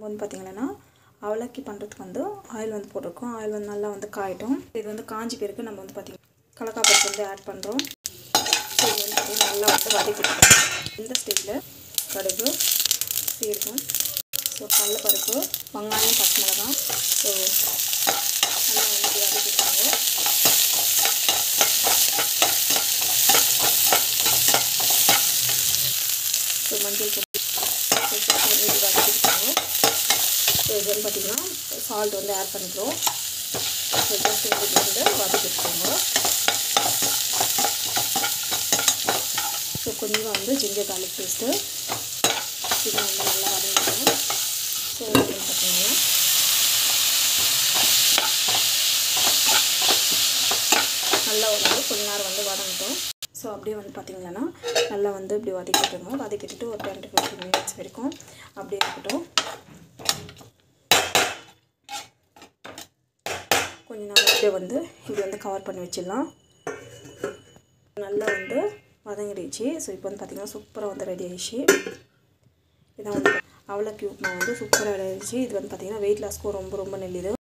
வந்து பார்த்திங்கன்னா அவலக்கி பண்ணுறதுக்கு வந்து ஆயில் வந்து போட்டிருக்கோம். ஆயில் வந்து நல்லா வந்து காயட்டும். இது வந்து காஞ்சி பேருக்கு நம்ம வந்து பார்த்திங்கன்னா கடலைப்பருப்பு வந்து ஆட் பண்ணுறோம். ஸோ இது வந்து பார்த்திங்கன்னா நல்லா வந்து வதக்கிட்டுருக்கோம். இந்த ஸ்டேஜில் கடுகு, சீரகம், ஸோ கடலைப்பருப்பு, வெங்காயம், பச்சை மிளகாய், ஸோ நல்லா வந்து வதக்கிட்டுருக்கோங்க. ஸோ மஞ்சள் பொடி வதக்கிட்டுருக்கோங்க. ஸோ இது வந்து பார்த்திங்கன்னா சால்ட் வந்து ஆட் பண்ணிக்கிறோம். ஸோ ஜஸ்ட் இது வந்து வதக்கிட்டுருக்கோங்க. ஸோ கொஞ்சம் வந்து ஜிஞ்சர் கார்லிக் பேஸ்ட்டு இது வந்து நல்லா வதங்கிக்கணும். ஸோ வந்து பார்த்திங்கன்னா நல்லா வந்து கொஞ்ச நேரம் வந்து வதங்கட்டும். ஸோ அப்படியே வந்து பார்த்திங்கன்னா நல்லா வந்து இப்படி வதக்கிட்டுருங்க. வதக்கிட்டு ஒரு 10 to 15 minutes வரைக்கும் அப்படியே இருக்கட்டும். கொஞ்ச நேரம் அப்படியே வந்து இப்படி வந்து கவர் பண்ணி வச்சிடலாம். நல்லா வந்து வதங்கிடுச்சு. ஸோ இப்போ வந்து பார்த்திங்கன்னா சூப்பராக வந்து ரெடி ஆகிடுச்சு. இதான் வந்து அவலக்கி உப்புமா வந்து சூப்பராக ரெடி ஆகிடுச்சு. இது வந்து பார்த்திங்கன்னா வெயிட் லாஸ்க்கும் ரொம்ப நல்லது.